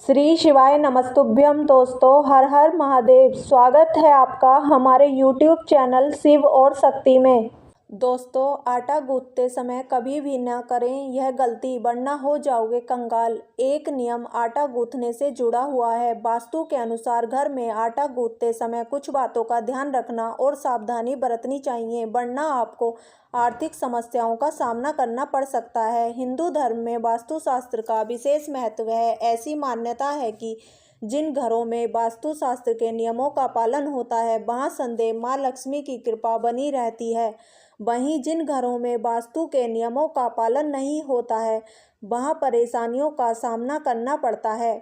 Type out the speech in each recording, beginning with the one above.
श्री शिवाय नमस्तुभ्यम। दोस्तों, हर हर महादेव। स्वागत है आपका हमारे YouTube चैनल शिव और शक्ति में। दोस्तों, आटा गूंथते समय कभी भी ना करें यह गलती, वरना हो जाओगे कंगाल। एक नियम आटा गूंथने से जुड़ा हुआ है। वास्तु के अनुसार घर में आटा गूंथते समय कुछ बातों का ध्यान रखना और सावधानी बरतनी चाहिए, वरना आपको आर्थिक समस्याओं का सामना करना पड़ सकता है। हिंदू धर्म में वास्तुशास्त्र का विशेष महत्व है। ऐसी मान्यता है कि जिन घरों में वास्तुशास्त्र के नियमों का पालन होता है, वहां सदैव मां लक्ष्मी की कृपा बनी रहती है। वहीं जिन घरों में वास्तु के नियमों का पालन नहीं होता है, वहां परेशानियों का सामना करना पड़ता है।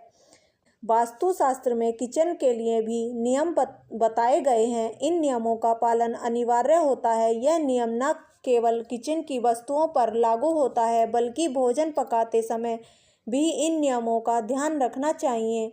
वास्तुशास्त्र में किचन के लिए भी नियम बताए गए हैं। इन नियमों का पालन अनिवार्य होता है। यह नियम न केवल किचन की वस्तुओं पर लागू होता है, बल्कि भोजन पकाते समय भी इन नियमों का ध्यान रखना चाहिए।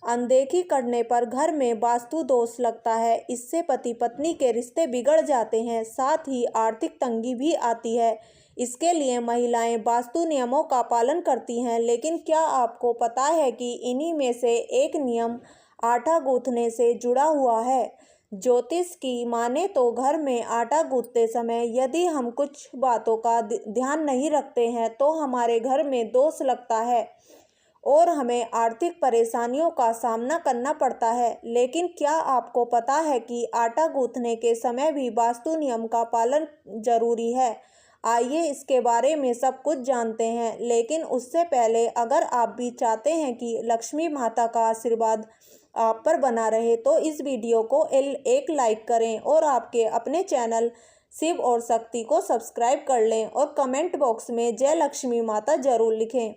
अनदेखी करने पर घर में वास्तु दोष लगता है। इससे पति पत्नी के रिश्ते बिगड़ जाते हैं, साथ ही आर्थिक तंगी भी आती है। इसके लिए महिलाएं वास्तु नियमों का पालन करती हैं, लेकिन क्या आपको पता है कि इन्हीं में से एक नियम आटा गूंथने से जुड़ा हुआ है। ज्योतिष की माने तो घर में आटा गूंथते समय यदि हम कुछ बातों का ध्यान नहीं रखते हैं, तो हमारे घर में दोष लगता है और हमें आर्थिक परेशानियों का सामना करना पड़ता है। लेकिन क्या आपको पता है कि आटा गूंथने के समय भी वास्तु नियम का पालन जरूरी है। आइए इसके बारे में सब कुछ जानते हैं, लेकिन उससे पहले अगर आप भी चाहते हैं कि लक्ष्मी माता का आशीर्वाद आप पर बना रहे, तो इस वीडियो को एक लाइक करें और आपके अपने चैनल शिव और शक्ति को सब्सक्राइब कर लें और कमेंट बॉक्स में जय लक्ष्मी माता जरूर लिखें।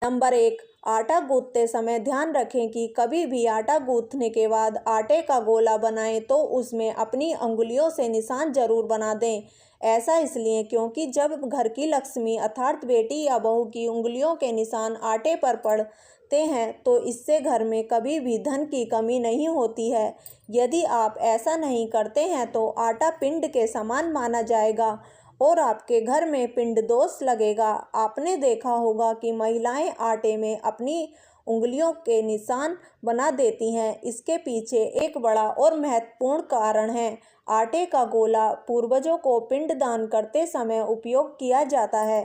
नंबर 1, आटा गूंथते समय ध्यान रखें कि कभी भी आटा गूंथने के बाद आटे का गोला बनाएं तो उसमें अपनी अंगुलियों से निशान जरूर बना दें। ऐसा इसलिए क्योंकि जब घर की लक्ष्मी अर्थात बेटी या बहू की उंगलियों के निशान आटे पर पड़ते हैं, तो इससे घर में कभी भी धन की कमी नहीं होती है। यदि आप ऐसा नहीं करते हैं तो आटा पिंड के समान माना जाएगा और आपके घर में पिंड दोष लगेगा। आपने देखा होगा कि महिलाएं आटे में अपनी उंगलियों के निशान बना देती हैं। इसके पीछे एक बड़ा और महत्वपूर्ण कारण है। आटे का गोला पूर्वजों को पिंड दान करते समय उपयोग किया जाता है।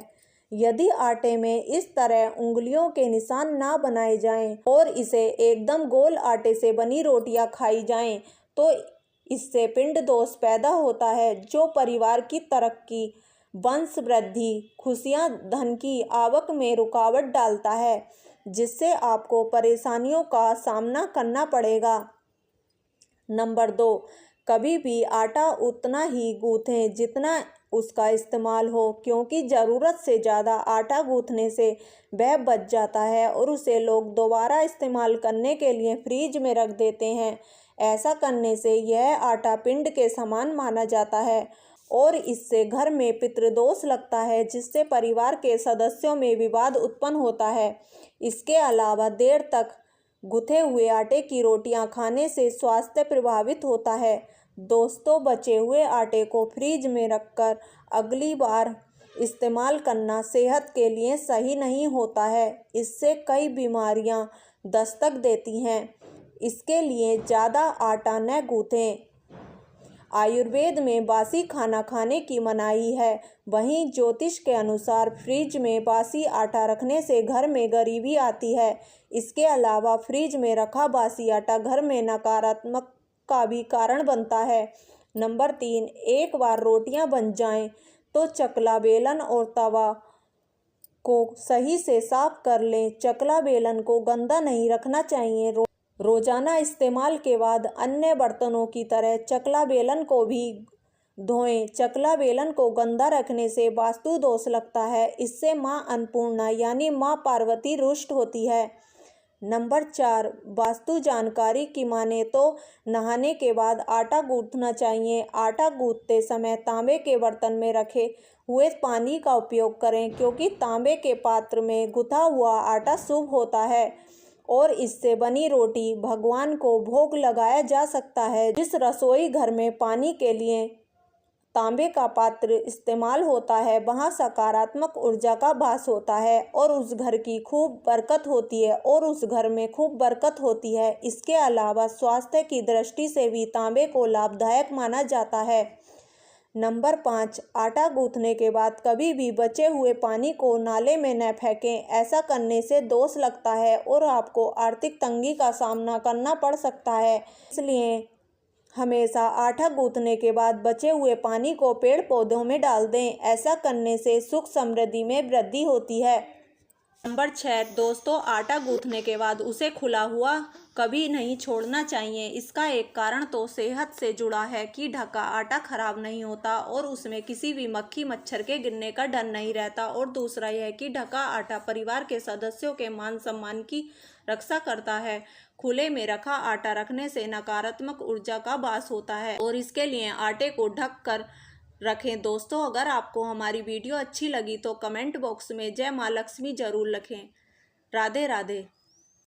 यदि आटे में इस तरह उंगलियों के निशान ना बनाए जाएं और इसे एकदम गोल आटे से बनी रोटियां खाई जाएं, तो इससे पिंड दोष पैदा होता है, जो परिवार की तरक्की, वंश वृद्धि, खुशियां, धन की आवक में रुकावट डालता है, जिससे आपको परेशानियों का सामना करना पड़ेगा। नंबर 2, कभी भी आटा उतना ही गूंथें जितना उसका इस्तेमाल हो, क्योंकि ज़रूरत से ज़्यादा आटा गूंथने से वह बच जाता है और उसे लोग दोबारा इस्तेमाल करने के लिए फ्रीज में रख देते हैं। ऐसा करने से यह आटा पिंड के समान माना जाता है और इससे घर में पितृदोष लगता है, जिससे परिवार के सदस्यों में विवाद उत्पन्न होता है। इसके अलावा देर तक गुथे हुए आटे की रोटियां खाने से स्वास्थ्य प्रभावित होता है। दोस्तों, बचे हुए आटे को फ्रीज में रखकर अगली बार इस्तेमाल करना सेहत के लिए सही नहीं होता है। इससे कई बीमारियां दस्तक देती हैं। इसके लिए ज़्यादा आटा न गूंथें। आयुर्वेद में बासी खाना खाने की मनाही है। वहीं ज्योतिष के अनुसार फ्रिज में बासी आटा रखने से घर में गरीबी आती है। इसके अलावा फ्रिज में रखा बासी आटा घर में नकारात्मक का भी कारण बनता है। नंबर 3, एक बार रोटियां बन जाएं तो चकला बेलन और तवा को सही से साफ कर लें। चकला बेलन को गंदा नहीं रखना चाहिए। रोजाना इस्तेमाल के बाद अन्य बर्तनों की तरह चकला बेलन को भी धोएं। चकला बेलन को गंदा रखने से वास्तु दोष लगता है। इससे मां अन्नपूर्णा यानी मां पार्वती रुष्ट होती है। नंबर 4, वास्तु जानकारी की माने तो नहाने के बाद आटा गूंथना चाहिए। आटा गूंथते समय तांबे के बर्तन में रखे हुए पानी का उपयोग करें, क्योंकि तांबे के पात्र में गुथा हुआ आटा शुभ होता है और इससे बनी रोटी भगवान को भोग लगाया जा सकता है। जिस रसोई घर में पानी के लिए तांबे का पात्र इस्तेमाल होता है वहाँ सकारात्मक ऊर्जा का वास होता है और उस घर की खूब बरकत होती है इसके अलावा स्वास्थ्य की दृष्टि से भी तांबे को लाभदायक माना जाता है। नंबर 5, आटा गूंथने के बाद कभी भी बचे हुए पानी को नाले में न फेंकें। ऐसा करने से दोष लगता है और आपको आर्थिक तंगी का सामना करना पड़ सकता है। इसलिए हमेशा आटा गूंथने के बाद बचे हुए पानी को पेड़ पौधों में डाल दें। ऐसा करने से सुख समृद्धि में वृद्धि होती है। नंबर 6 दोस्तों, आटा गूंथने के बाद उसे खुला हुआ कभी नहीं छोड़ना चाहिए। इसका एक कारण तो सेहत से जुड़ा है कि ढका आटा खराब नहीं होता और उसमें किसी भी मक्खी मच्छर के गिरने का डर नहीं रहता, और दूसरा यह कि ढका आटा परिवार के सदस्यों के मान सम्मान की रक्षा करता है। खुले में रखा आटा रखने से नकारात्मक ऊर्जा का वास होता है और इसके लिए आटे को ढक कर रखें। दोस्तों, अगर आपको हमारी वीडियो अच्छी लगी तो कमेंट बॉक्स में जय माँ लक्ष्मी जरूर लिखें। राधे राधे।